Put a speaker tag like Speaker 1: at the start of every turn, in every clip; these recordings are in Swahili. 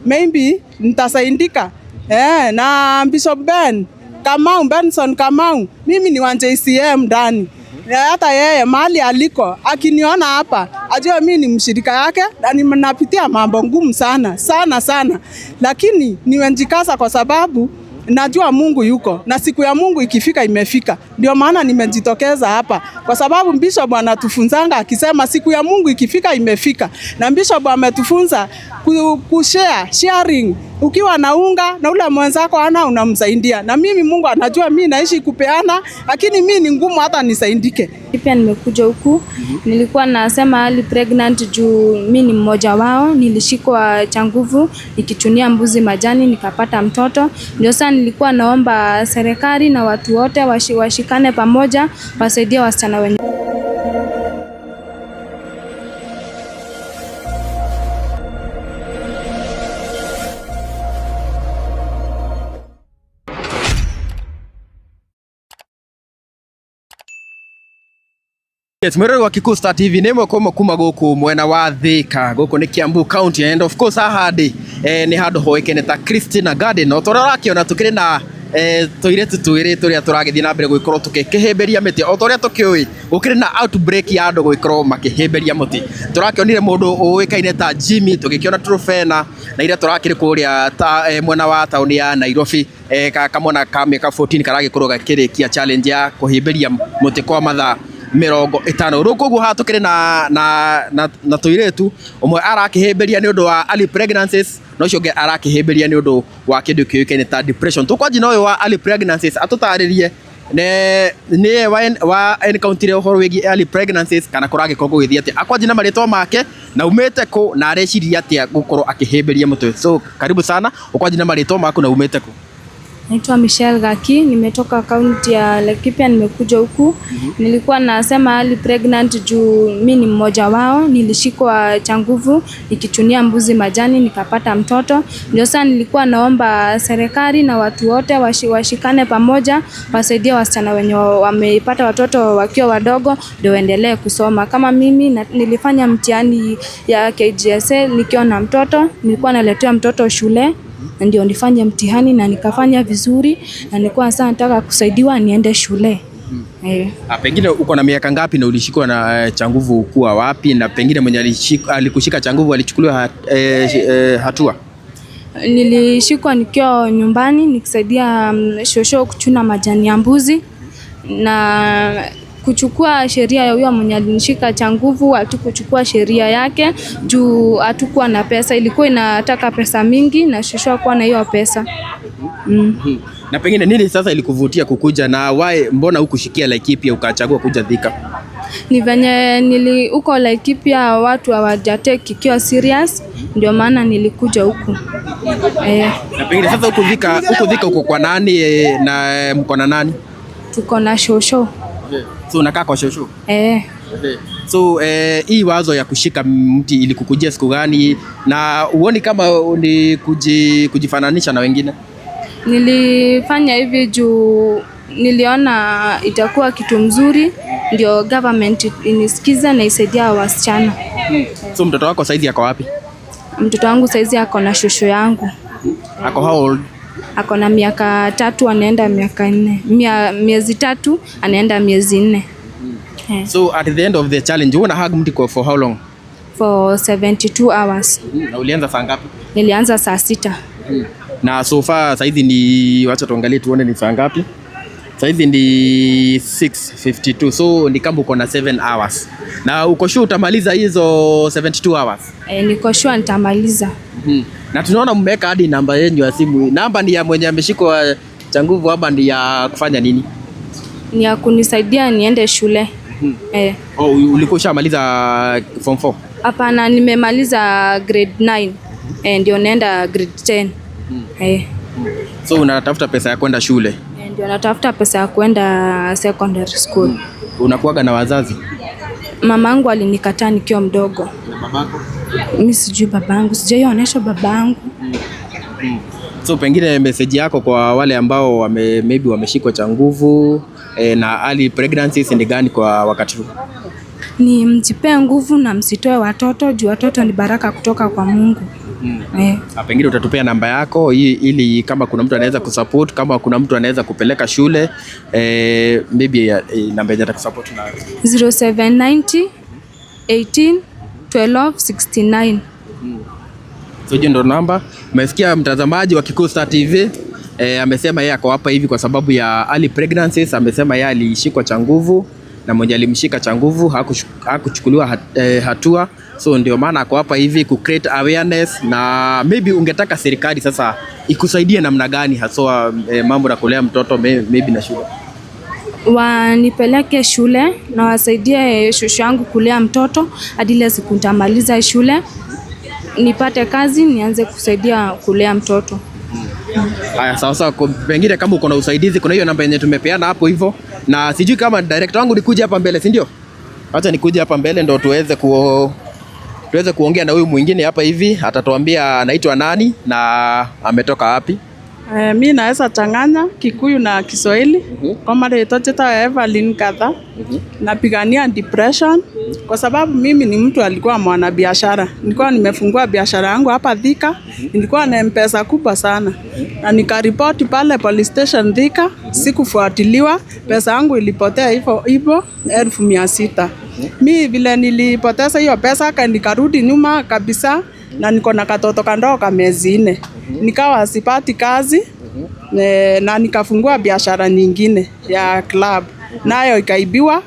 Speaker 1: maybe nitasaidika. Na Bishop Benson Kamau, mimi ni wa JCM ndani. Hata yeye mahali aliko akiniona hapa ajua mimi ni mshirika yake na ninapitia mambo ngumu sana sana sana, lakini nimenjikaza kwa sababu najua Mungu yuko na siku ya Mungu ikifika imefika. Ndio maana nimejitokeza hapa, kwa sababu Bishop anatufunzanga akisema siku ya Mungu ikifika imefika, na Bishop ametufunza sharing. Ukiwa na unga na ule mwenzako ana unamsaidia, na mimi Mungu anajua mimi naishi kupeana, lakini mimi ni ngumu hata nisaidike.
Speaker 2: Pia nimekuja huku, nilikuwa nasema ali pregnant juu mimi ni mmoja wao. Nilishikwa cha nguvu nikichunia mbuzi majani nikapata mtoto. Ndio sana nilikuwa naomba serikali na watu wote washikane pamoja wasaidie wasichana wenye.
Speaker 3: Yes, mwero wa Kikuyu Star TV nemo kuma goku mwena wa Thika goku ni Kiambu County, and of course hahandi ni handu hoekene ta Christina Garden. No tora rakiona tukiri na toiretu twiri turia turagithii na mbere guikorwo tukihimberia miti o toria tukiui gukiri na outbreak ya andu guikorwo makihimberia muti. Turakionire mundu uikaine ta Jimmy, tugikiona Trofena na ira turakiri kuria ta mwena wa tauni ya Nairobi kamona ka miaka 14 karagikorwo gakirikia challenge ya kuhimberia muti kwa mathaa 50. Ruko guo hatukire na toiretu umwe arakihimberia ni undu wa early pregnancies, no cio nge arakihimberia ni undu wa kindu kiukaine ta depression. Tukwanji no wa early pregnancies atutaririe ne wa encounter uhoro wigi early pregnancies kana kuragikorwo gugithii ati akwanji na maritwa make na umete ko na areciria ati gukorwo akihimberia mutwe. So karibu sana, ukwanji na maritwa mako na umete ko.
Speaker 2: Naitwa Michelle Gaki, nimetoka kaunti ya Laikipia, nimekuja huku. Nilikuwa nasema ali pregnant juu mimi ni mmoja wao. Nilishikwa cha nguvu nikichunia mbuzi majani nikapata mtoto. Ndio sana nilikuwa naomba serikali na watu wote washikane pamoja wasaidie wasichana wenye wamepata watoto wakiwa wadogo ndio waendelee kusoma. Kama mimi nilifanya mtihani ya KJSE nikiwa na mtoto, nilikuwa naletea mtoto shule. Ndio nifanye mtihani na nikafanya vizuri, na nilikuwa sana nataka kusaidiwa niende shule.
Speaker 3: Pengine uko na miaka ngapi na ulishikwa na cha nguvu kuwa wapi, na pengine mwenye alikushika cha nguvu alichukuliwa hatua?
Speaker 2: Nilishikwa nikiwa nyumbani nikisaidia shosho kuchuna majani ya mbuzi, na kuchukua sheria ya huyo mwenye alinishika cha nguvu. Hatukuchukua sheria yake juu hatukuwa na pesa, ilikuwa inataka pesa mingi na shosho hakuwa na hiyo pesa.
Speaker 3: Na pengine nini sasa ilikuvutia kukuja, na mbona hukushikia Laikipia ukachagua kuja Thika?
Speaker 2: Ni venye huko Laikipia watu hawajatake ikiwa serious, ndio maana nilikuja huku.
Speaker 3: Na pengine sasa huko Thika uko kwa nani na mko na nani?
Speaker 2: Tuko na shosho.
Speaker 3: So unakaa kwa shosho? So hii wazo ya kushika mti ilikukujia siku gani, na uoni kama ni kujifananisha na wengine?
Speaker 2: Nilifanya hivi juu niliona itakuwa kitu mzuri, ndio government inisikiza na isaidia wasichana.
Speaker 3: So mtoto wako saizi yako wapi?
Speaker 2: Mtoto wangu saizi yako na shosho yangu.
Speaker 3: Ako how old?
Speaker 2: Ako na miaka 3 anaenda miaka 4. Miezi 3 anaenda miezi 4.
Speaker 3: So at the end of the challenge you wanna hug mti for how long?
Speaker 2: For 72 hours.
Speaker 3: Na ulianza saa ngapi?
Speaker 2: Nilianza saa 6.
Speaker 3: Na so far saizi ni wacha tuangalie tuone ni saa ngapi. Saizi ni 6:52, so ni kama uko na 7 hours. Na uko sure utamaliza hizo 72 hours?
Speaker 2: Niko sure nitamaliza.
Speaker 3: Na tunaona mmeweka hadi namba yenu ya simu. Namba ni ya mwenye ameshikwa cha nguvu ama ni ya kufanya nini?
Speaker 2: Ni ya kunisaidia niende shule.
Speaker 3: Ulikuwa ushamaliza form 4?
Speaker 2: Hapana, nimemaliza grade 9. Ndio naenda grade 10.
Speaker 3: So unatafuta pesa ya kwenda shule?
Speaker 2: Ndio natafuta pesa ya kwenda secondary school.
Speaker 3: Unakuaga na wazazi?
Speaker 2: Mamangu alinikataa nikiwa mdogo.
Speaker 3: Na babako?
Speaker 2: Mimi sijui babangu, sijaionesha babangu.
Speaker 3: So pengine message yako kwa wale ambao maybe wameshikwa cha nguvu na early pregnancies ni gani kwa wakati huu?
Speaker 2: Ni mjipe nguvu na msitoe watoto juu watoto ni baraka kutoka kwa Mungu.
Speaker 3: Pengine utatupea namba yako ili kama kuna mtu anaweza kusupport, kama kuna mtu anaweza kupeleka shule, maybe namba yenye atakusupport na
Speaker 2: 0790 18 12 69.
Speaker 3: So hiyo ndo namba. Umesikia mtazamaji wa Kikuyu Star TV, amesema yeye ako hapa hivi kwa sababu ya early pregnancies. Amesema yeye alishikwa cha nguvu na mwenye alimshika cha nguvu hakuchukuliwa hatua, so ndio maana ako hapa hivi ku create awareness. Na maybe ungetaka serikali sasa ikusaidie namna gani haswa mambo na kulea mtoto maybe na shule?
Speaker 2: Wanipeleke shule na wasaidie shosho yangu kulea mtoto hadi ile siku nitamaliza shule nipate kazi nianze kusaidia kulea mtoto.
Speaker 3: Haya, sawa. Pengine kama uko na usaidizi, kuna hiyo namba yenye tumepeana hapo hivyo, na sijui kama director wangu nikuje hapa mbele, si ndio? Acha nikuje hapa mbele ndo tuweze kuongea na huyu mwingine hapa hivi, atatuambia anaitwa nani na ametoka wapi.
Speaker 1: Mi naweza changanya Kikuyu na Kiswahili. Kwa maana itocheta Evelyn Kadha. Napigania depression kwa sababu mimi ni mtu alikuwa mwanabiashara. Nilikuwa nimefungua biashara yangu hapa Thika. Nilikuwa na mpesa kubwa sana. Na nikaripoti pale police station Thika, sikufuatiliwa, pesa yangu ilipotea hivyo 1600. Mimi vile nilipoteza hiyo pesa nikarudi nyuma kabisa, na niko na katoto kandogo ka miezi 4. Nikawa sipati kazi na nikafungua biashara nyingine ya club, nayo ikaibiwa,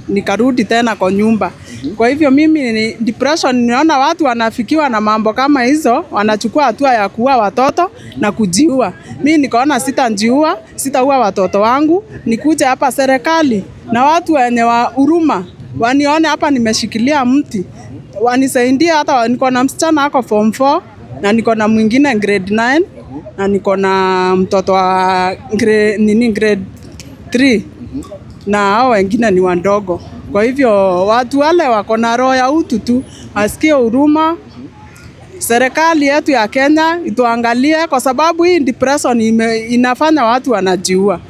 Speaker 1: nikarudi tena kwa nyumba. Kwa hivyo mimi ni depression, niona watu wanafikiwa na mambo kama hizo, wanachukua hatua ya kuua watoto na kujiua. Mimi nikaona sitajiua, sitaua watoto wangu, nikuje hapa serikali na watu wenye wa huruma wanione hapa nimeshikilia mti, wanisaidie. Hata niko na msichana ako form 4 na niko na mwingine grade 9 na niko na mtoto wa grade 3 na hao wengine ni wadogo. Kwa hivyo watu wale wako na roho ya utu tu, asikie huruma. Serikali yetu ya Kenya ituangalie, kwa sababu hii depression inafanya watu wanajiua.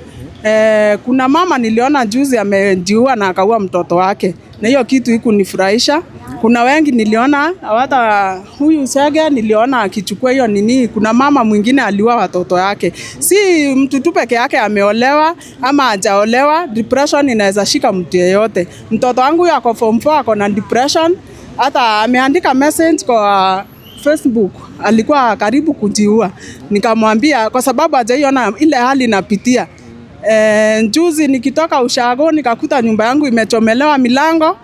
Speaker 1: Kuna mama niliona juzi amejiua na akaua mtoto wake, na hiyo kitu ikunifurahisha. Kuna wengi niliona, hata huyu Sege niliona akichukua hiyo nini. Kuna mama mwingine aliua watoto yake. Si mtu tu peke yake ameolewa ama hajaolewa, depression inaweza shika mtu yeyote. Mtoto wangu yako form 4 ako na depression, hata ameandika message kwa Facebook, alikuwa karibu kujiua. Nikamwambia kwa sababu hajaiona ile hali napitia. Juzi nikitoka ushago nikakuta nyumba yangu imechomelewa milango.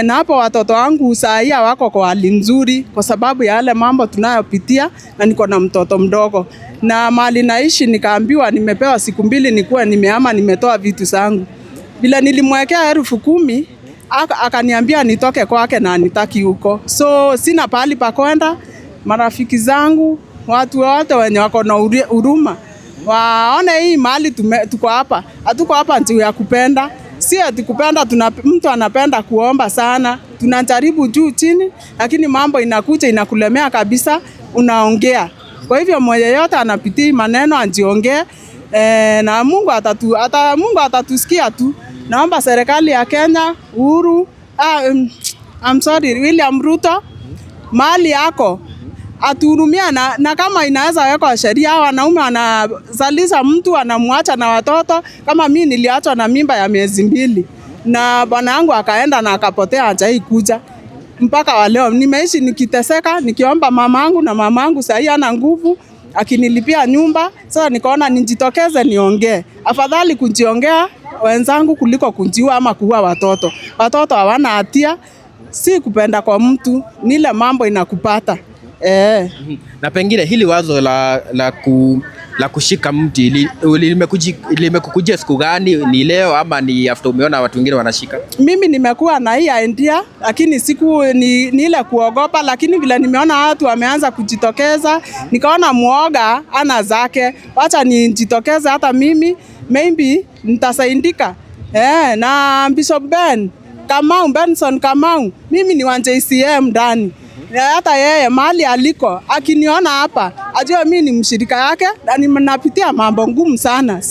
Speaker 1: Na hapo watoto wangu saa wako kwa hali nzuri kwa sababu ya yale mambo tunayopitia, na niko na mtoto mdogo. Na mahali naishi nikaambiwa nimepewa siku 2 nikuwa nimehama, nimetoa vitu zangu. Bila nilimwekea 10,000, akaniambia nitoke kwake na nitaki huko. So sina pahali pa kwenda. Marafiki zangu, watu wote wenye wako na huruma waone hii mahali tuko hapa. Hatuko hapa ndio ya kupenda. Si ati kupenda, mtu anapenda kuomba sana. Tunajaribu juu chini, lakini mambo inakuja inakulemea kabisa, unaongea. Kwa hivyo mmoja yote anapitia maneno ajiongee, na Mungu atatusikia tu. Naomba serikali ya Kenya, William Ruto, mali yako atuhurumia, na kama inaweza wekwa sheria, wanaume wanazalisha mtu anamwacha na watoto. Kama mimi niliachwa na mimba ya miezi 2 na bwana yangu akaenda na akapotea, hajai kuja mpaka wa leo. Nimeishi nikiteseka nikiomba mamangu, na mamangu sasa hana nguvu, akinilipia nyumba. Sasa nikaona nijitokeze niongee. Afadhali kujiongea wenzangu kuliko kujiua ama kuua watoto. Watoto hawana hatia, si kupenda kwa mtu, nile mambo inakupata.
Speaker 3: Na pengine hili wazo la kushika mti limekukujia siku gani? Ni leo ama ni after umeona watu wengine wanashika? Mimi
Speaker 1: nimekuwa na hii idea, lakini siku ni ile kuogopa, lakini vile nimeona watu wameanza kujitokeza, nikaona muoga ana zake, wacha nijitokeze hata mimi, maybe nitasaidika. Na Bishop Benson Kamau, mimi ni wa JCM ndani. Hata yeye mahali aliko akiniona hapa ajua mimi ni mshirika yake, na ninapitia mambo ngumu sana,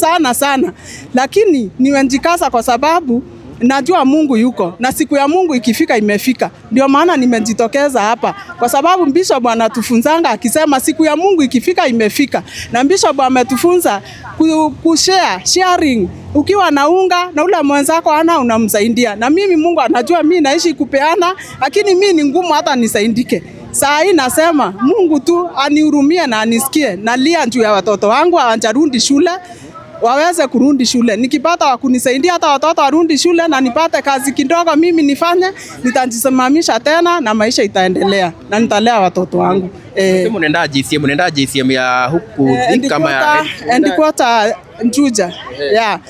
Speaker 1: lakini nimenjikasa kwa sababu najua Mungu yuko na siku ya Mungu ikifika imefika. Ndio maana nimejitokeza hapa, kwa sababu Bishop anatufunzanga akisema siku ya Mungu ikifika imefika, na Bishop ametufunza sharing. Ukiwa na unga na ule mwenzako ana unamsaidia, na mimi Mungu anajua mimi naishi kupeana, lakini mimi ni ngumu hata nisaidike. Saa hii nasema Mungu tu anihurumie na anisikie. Nalia juu ya watoto wangu hawajarudi shule, waweze kurudi shule. Nikipata wa kunisaidia hata watoto warudi shule na nipate kazi kidogo mimi nifanye, nitajisimamisha tena na maisha itaendelea na nitalea watoto wangu.
Speaker 3: Unaenda JCM ya huku kama ya
Speaker 1: Headquarter Juja. Yeah.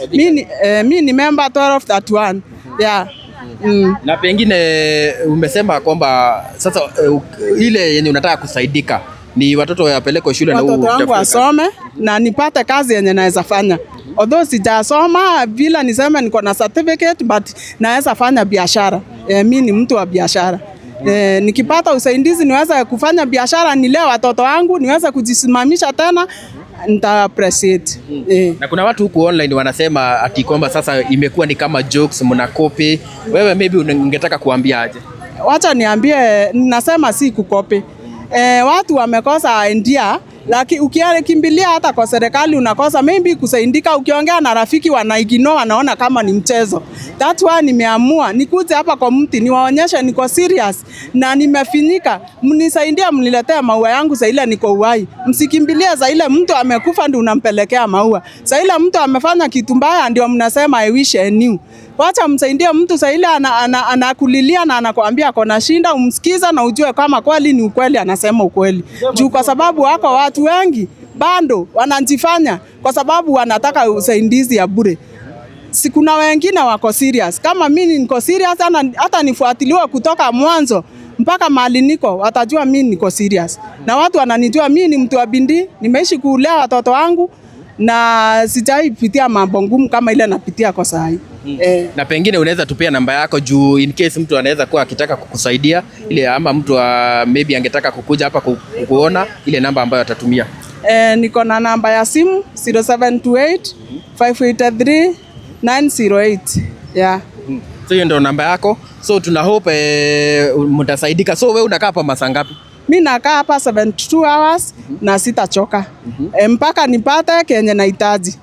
Speaker 1: Mimi ni member 1231. Yeah.
Speaker 3: Na pengine umesema kwamba sasa ile yenye unataka kusaidika ni watoto wapelekwe shule, na
Speaker 1: watoto wangu wasome na nipate kazi yenye naweza fanya. Although sijasoma bila niseme niko na certificate, but naweza fanya biashara. Mimi ni mtu wa biashara. Nikipata usaidizi niweze kufanya biashara, nilee watoto wangu, niweze kujisimamisha tena, nita appreciate.
Speaker 3: Na kuna watu huku online wanasema ati kwamba sasa imekuwa ni kama jokes, mnakopi. Wewe maybe ungetaka kuambia aje?
Speaker 1: Wacha niambie, ninasema si kukopi. Watu wamekosa idea, lakini ukikimbilia hata kwa serikali unakosa maybe kusaidika. Ukiongea na rafiki wanaignore, wanaona kama ni mchezo. That's why nimeamua nikuje hapa kwa mti niwaonyeshe niko serious na nimefinyika. Mnisaidie, mniletee maua yangu za ile niko uhai. Msikimbilie za ile mtu amekufa ndio unampelekea maua. Za ile mtu amefanya kitu mbaya ndio mnasema I wish I knew. Wacha msaidie mtu sa ile anakulilia na anakuambia ako na shinda, umsikiza na ujue kama kweli ni ukweli, anasema ukweli. Juu kwa sababu wako watu wengi bando wanajifanya kwa sababu wanataka usaidizi ya bure. Sikuna wengine wako serious. Kama mimi niko serious, hata nifuatiliwe kutoka mwanzo mpaka mahali niko, watajua mimi niko serious. Na watu wananijua mimi ni mtu wa bidii, nimeishi kulea watoto wangu na sijaipitia mambo ngumu kama ile napitia kwa saa hii.
Speaker 3: Na pengine unaweza tupia namba yako juu in case mtu anaweza kuwa akitaka kukusaidia ile, ama mtu maybe angetaka kukuja hapa kukuona, ile namba ambayo atatumia.
Speaker 1: Niko na namba ya simu 0728 583 908. Yeah.
Speaker 3: So hiyo ndio namba yako. So tuna hope mtasaidika. So wewe unakaa hapa masaa ngapi?
Speaker 1: Mimi nakaa hapa 72 hours na sitachoka. Mpaka nipate kenye nahitaji.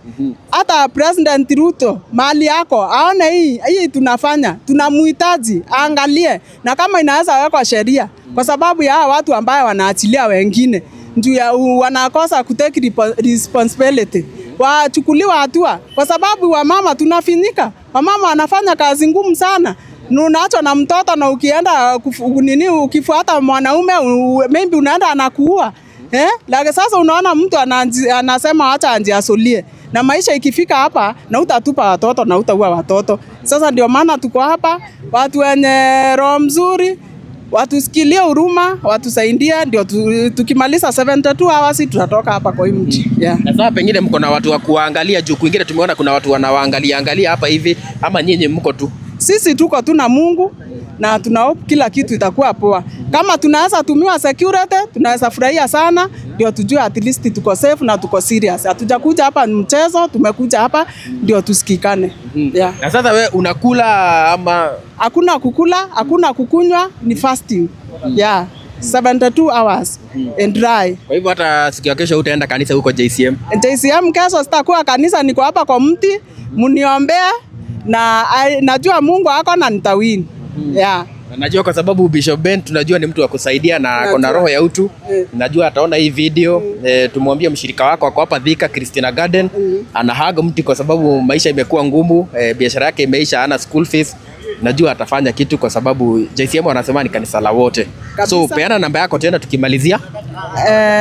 Speaker 1: Hata President Ruto mali yako aone hii tunafanya, tunamuhitaji aangalie, na kama inaweza wekwa sheria, kwa sababu ya watu ambao wanaachilia wengine ndio wanakosa kutake responsibility, wachukuliwa hatua, kwa sababu wamama tunafinyika. Wamama wanafanya kazi ngumu sana. Unaachwa na mtoto na ukienda ukifuata mwanaume maybe unaenda anakuua. Lakini sasa unaona mtu anasema acha anjiasolie. Na maisha ikifika hapa na utatupa watoto na utaua watoto. Sasa ndio maana tuko hapa, watu wenye roho mzuri, watusikilie huruma, watusaidie, ndio tukimaliza 72 hours tutatoka hapa kwa hii mji. Yeah.
Speaker 3: Na sasa pengine mko na watu wa kuangalia juu kwingine tumeona kuna watu wanawaangalia hapa hivi, ama nyinyi mko tu?
Speaker 1: Sisi tuko tu na Mungu na tunahope kila kitu itakuwa poa. Kama tunaweza tumiwa security, tunaweza furahia sana, ndio tujue at least tuko safe na tuko serious. Hatujakuja hapa mchezo, tumekuja hapa ndio tusikikane. Yeah.
Speaker 3: Na sasa wewe unakula ama?
Speaker 1: Hakuna kukula, hakuna kukunywa, ni fasting. Yeah. 72 hours and dry.
Speaker 3: Kwa hivyo hata siku ya kesho utaenda kanisa huko JCM?
Speaker 1: JCM kesho sitakuwa kanisa, niko hapa kwa mti, mniombea na najua Mungu ako na nitawini. Yeah.
Speaker 3: Najua kwa sababu Bishop Ben tunajua ni mtu wa kusaidia na ako na roho ya utu. Najua ataona hii video. Tumwambie mshirika wako ako hapa Thika Christina Garden. Anahaga mti kwa sababu maisha imekuwa ngumu, biashara yake imeisha, hana school fees. Najua atafanya kitu kwa sababu JCM wanasema ni kanisa la wote. So peana namba yako tena tukimalizia.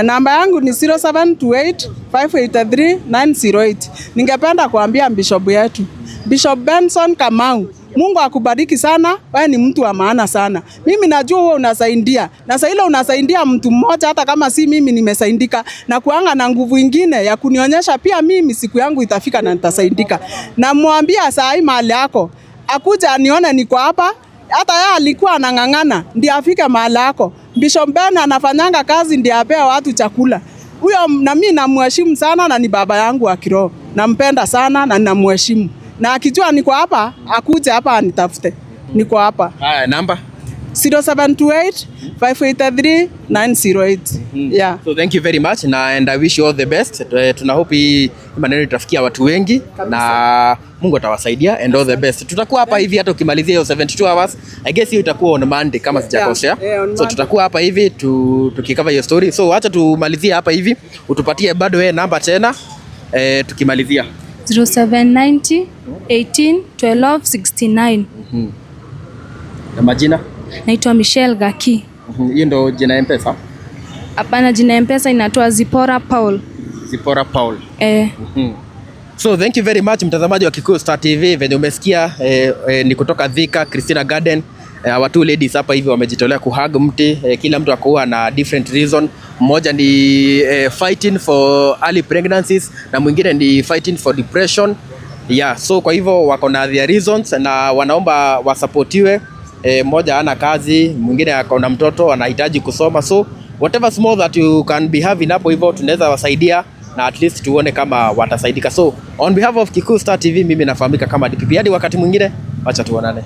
Speaker 1: Namba yangu ni 0728 583 908. Ningependa kuambia Bishop yetu, Bishop Benson Kamau, Mungu akubariki sana, wewe ni mtu wa maana sana. Mimi najua wewe unasaidia. Na sasa ile unasaidia mtu mmoja, hata kama si mimi nimesaidika, na kuanga na nguvu nyingine ya kunionyesha pia mimi siku yangu itafika na nitasaidika. Na mwambia saa hii mahali yako, akuja anione niko hapa. Hata yeye alikuwa anang'ang'ana ndio afike mahali yako. Bishop Ben anafanyanga kazi ndio apea watu chakula. Huyo na mimi namheshimu sana na ni baba yangu wa kiroho. Nampenda sana na ninamheshimu. na akijua niko hapa akuje hapa anitafute. Niko hapa.
Speaker 3: Haya, namba
Speaker 1: 0728 583 908. Yeah.
Speaker 3: So thank you very much and I wish you all the best. Tuna hope hii maneno itafikia watu wengi na Mungu atawasaidia and all the best. Tutakuwa hapa hivi hata ukimalizia hiyo 72 hours. I guess hiyo itakuwa on Monday kama sijakosea. So tutakuwa hapa hivi tukikava hiyo story. So acha tumalizie hapa hivi. Utupatie bado wewe namba tena tukimalizia.
Speaker 2: 0790 18 12 69.
Speaker 3: Na majina?
Speaker 2: Naitwa Michelle Gaki.
Speaker 3: Hiyo ndo jina ya M-Pesa?
Speaker 2: Hapana, jina ya M-Pesa inatoa Zipora Paul.
Speaker 3: Zipora Paul. So thank you very much mtazamaji wa Kikuyu Star TV. Venye umesikia ni kutoka Thika Christina Garden. Watu ladies hapa hivi wamejitolea kuhug mti. Kila mtu akuwa na different reason. Mmoja ni fighting for early pregnancies na mwingine ni fighting for depression. Yeah, so kwa hivyo wako na their reasons na wanaomba wasupportiwe. Mmoja hana kazi, mwingine ako na mtoto anahitaji kusoma, so whatever small that you can be having hapo hivyo tunaweza wasaidia na at least tuone kama watasaidika. So on behalf of Kikuyu Star TV, mimi nafahamika kama DPP. Hadi wakati mwingine, acha tuonane.